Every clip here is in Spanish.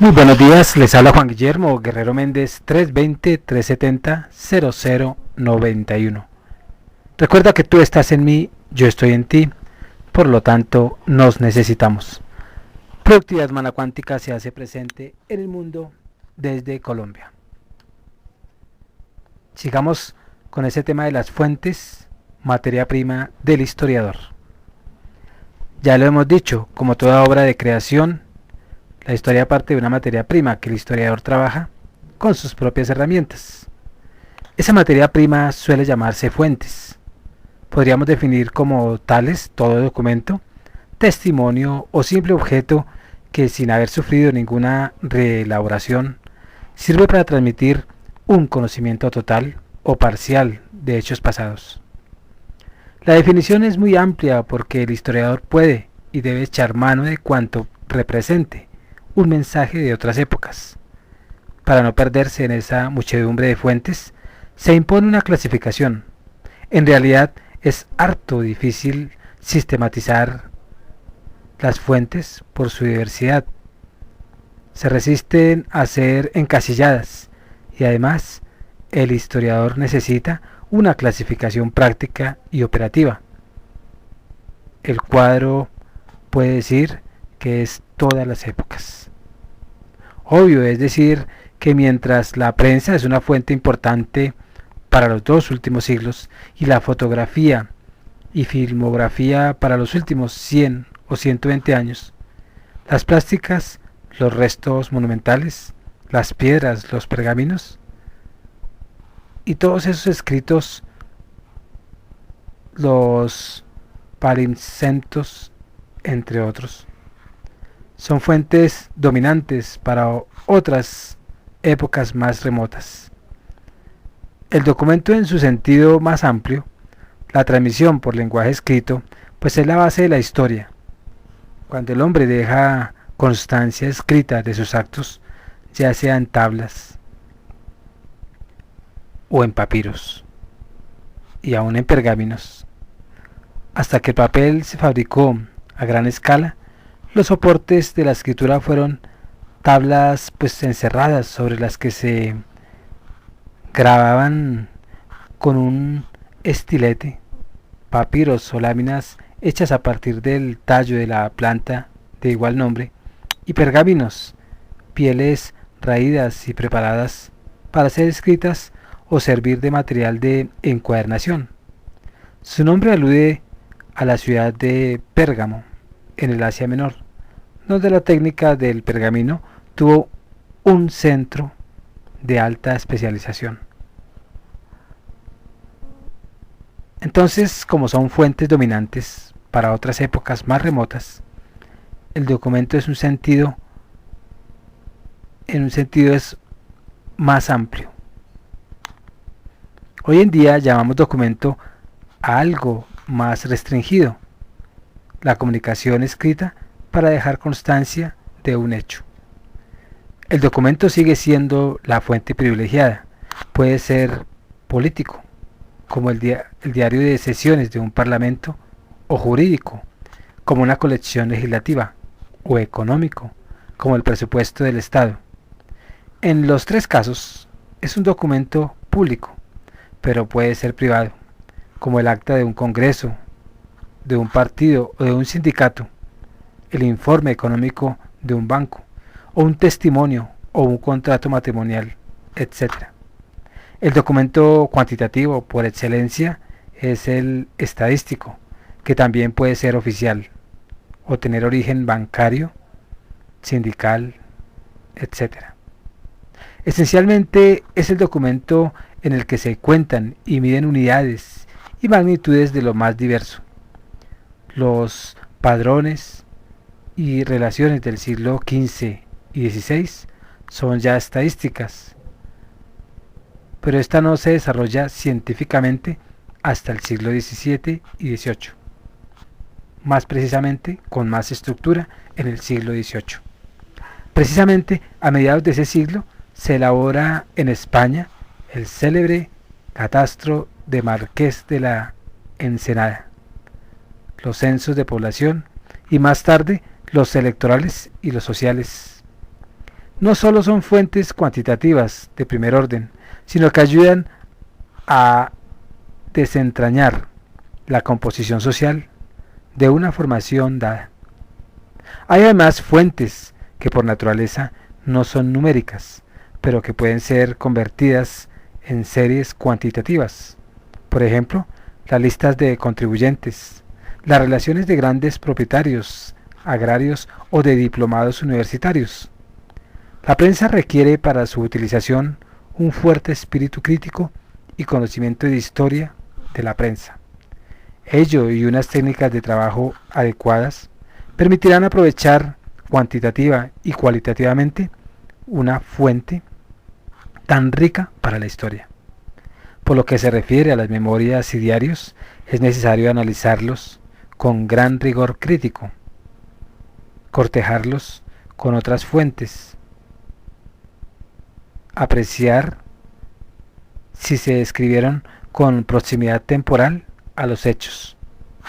Muy buenos días, les habla Juan Guillermo Guerrero Méndez 320-370-0091. Recuerda que tú estás en mí, yo estoy en ti, por lo tanto nos necesitamos. Productividad Humana Cuántica se hace presente en el mundo desde Colombia. Sigamos con ese tema de las fuentes, materia prima del historiador. Ya lo hemos dicho, como toda obra de creación, la historia parte de una materia prima que el historiador trabaja con sus propias herramientas. Esa materia prima suele llamarse fuentes. Podríamos definir como tales todo documento, testimonio o simple objeto que, sin haber sufrido ninguna reelaboración, sirve para transmitir un conocimiento total o parcial de hechos pasados. La definición es muy amplia porque el historiador puede y debe echar mano de cuanto represente un mensaje de otras épocas. Para no perderse en esa muchedumbre de fuentes, se impone una clasificación. En realidad es harto difícil sistematizar las fuentes por su diversidad. Se resisten a ser encasilladas y además el historiador necesita una clasificación práctica y operativa. El cuadro puede decir que es todas las épocas. Obvio, es decir, que mientras la prensa es una fuente importante para los dos últimos siglos y la fotografía y filmografía para los últimos 100 o 120 años, las plásticas, los restos monumentales, las piedras, los pergaminos y todos esos escritos, los palimpsentos, entre otros, son fuentes dominantes para otras épocas más remotas. El documento en su sentido más amplio, la transmisión por lenguaje escrito, pues es la base de la historia. Cuando el hombre deja constancia escrita de sus actos, ya sea en tablas o en papiros y aún en pergaminos, hasta que el papel se fabricó a gran escala, los soportes de la escritura fueron tablas pues encerradas sobre las que se grababan con un estilete, papiros o láminas hechas a partir del tallo de la planta de igual nombre, y pergaminos, pieles raídas y preparadas para ser escritas o servir de material de encuadernación. Su nombre alude a la ciudad de Pérgamo, en el Asia Menor, donde la técnica del pergamino tuvo un centro de alta especialización. Entonces, como son fuentes dominantes para otras épocas más remotas, el documento en un sentido es más amplio. Hoy en día llamamos documento a algo más restringido, la comunicación escrita para dejar constancia de un hecho. El documento sigue siendo la fuente privilegiada. Puede ser político, como el diario de sesiones de un parlamento, o jurídico, como una colección legislativa, o económico, como el presupuesto del Estado. En los tres casos es un documento público, pero puede ser privado, como el acta de un congreso, de un partido o de un sindicato, el informe económico de un banco, o un testimonio o un contrato matrimonial, etc. El documento cuantitativo por excelencia es el estadístico, que también puede ser oficial, o tener origen bancario, sindical, etc. Esencialmente es el documento en el que se cuentan y miden unidades y magnitudes de lo más diverso. Los padrones y relaciones del siglo XV y XVI son ya estadísticas, pero esta no se desarrolla científicamente hasta el siglo XVII y XVIII, más precisamente con más estructura en el siglo XVIII. Precisamente a mediados de ese siglo se elabora en España el célebre catastro de Marqués de la Ensenada, los censos de población y más tarde los electorales y los sociales. no solo son fuentes cuantitativas de primer orden, sino que ayudan a desentrañar la composición social de una formación dada. Hay además fuentes que por naturaleza no son numéricas, pero que pueden ser convertidas en series cuantitativas. Por ejemplo, las listas de contribuyentes, las relaciones de grandes propietarios agrarios o de diplomados universitarios. La prensa requiere para su utilización un fuerte espíritu crítico y conocimiento de historia de la prensa. Ello y unas técnicas de trabajo adecuadas permitirán aprovechar cuantitativa y cualitativamente una fuente tan rica para la historia. Por lo que se refiere a las memorias y diarios, es necesario analizarlos con gran rigor crítico, cortejarlos con otras fuentes, apreciar si se escribieron con proximidad temporal a los hechos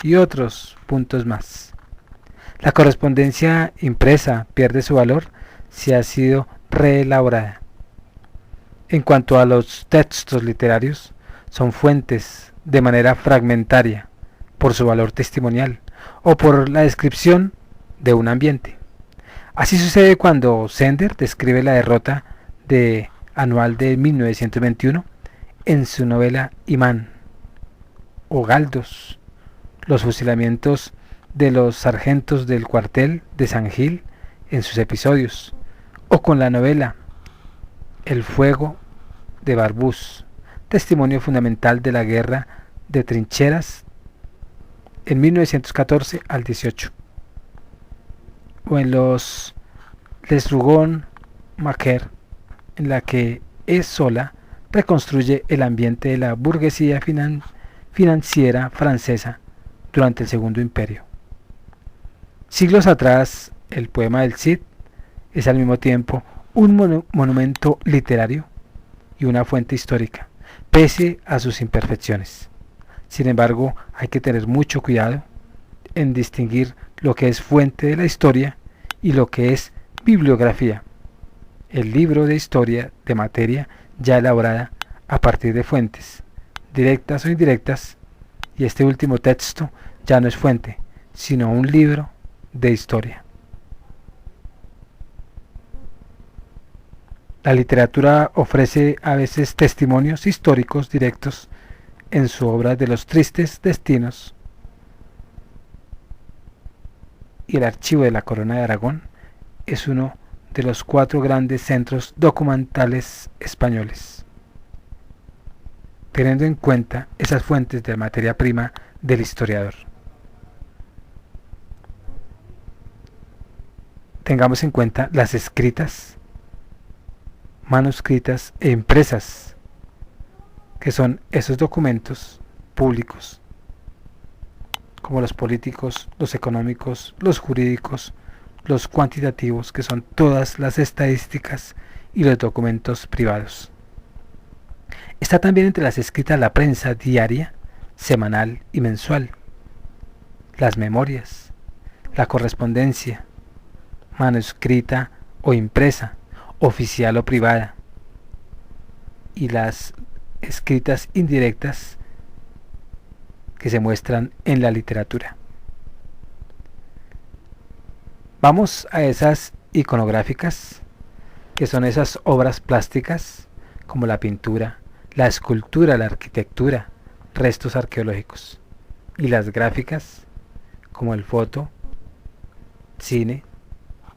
y otros puntos más. La correspondencia impresa pierde su valor si ha sido reelaborada. En cuanto a los textos literarios, son fuentes de manera fragmentaria por su valor testimonial o por la descripción de un ambiente. Así sucede cuando Sender describe la derrota anual de 1921 en su novela Imán, o Galdos, los fusilamientos de los sargentos del cuartel de San Gil en sus episodios, o con la novela El fuego de Barbús, testimonio fundamental de la guerra de trincheras en 1914 al 18, o en los Les Rougon-Macquer, en la que Zola reconstruye el ambiente de la burguesía financiera francesa durante el Segundo Imperio. Siglos atrás, el poema del Cid es al mismo tiempo un monumento literario y una fuente histórica, pese a sus imperfecciones. Sin embargo, hay que tener mucho cuidado en distinguir lo que es fuente de la historia y lo que es bibliografía, el libro de historia de materia ya elaborada a partir de fuentes, directas o indirectas, y este último texto ya no es fuente, sino un libro de historia. La literatura ofrece a veces testimonios históricos directos en su obra de los tristes destinos, y el Archivo de la Corona de Aragón es uno de los 4 grandes centros documentales españoles. Teniendo en cuenta esas fuentes de la materia prima del historiador, tengamos en cuenta las escritas, manuscritas e impresas, que son esos documentos públicos, como los políticos, los económicos, los jurídicos, los cuantitativos, que son todas las estadísticas, y los documentos privados. Está también entre las escritas la prensa diaria, semanal y mensual, las memorias, la correspondencia, manuscrita o impresa, oficial o privada, y las escritas indirectas que se muestran en la literatura. Vamos a esas iconográficas, que son esas obras plásticas como la pintura, la escultura, la arquitectura, restos arqueológicos, y las gráficas como el foto, cine,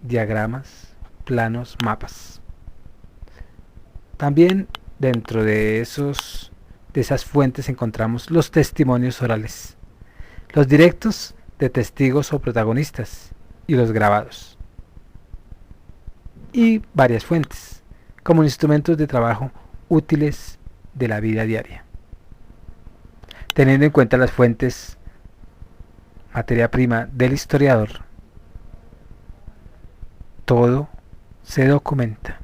diagramas, planos, mapas. También dentro de esas fuentes encontramos los testimonios orales, los directos de testigos o protagonistas, y los grabados, y varias fuentes como instrumentos de trabajo útiles de la vida diaria. Teniendo en cuenta las fuentes, materia prima del historiador, todo se documenta.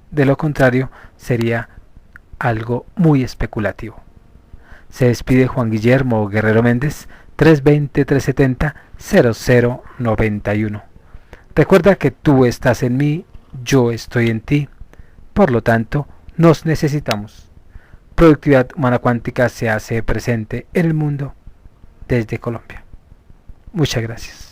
De lo contrario, sería algo muy especulativo. Se despide Juan Guillermo Guerrero Méndez, 320-370-0091. Recuerda que tú estás en mí yo estoy en ti. Por lo tanto, nos necesitamos. Productividad Humana Cuántica se hace presente en el mundo desde Colombia. Muchas gracias.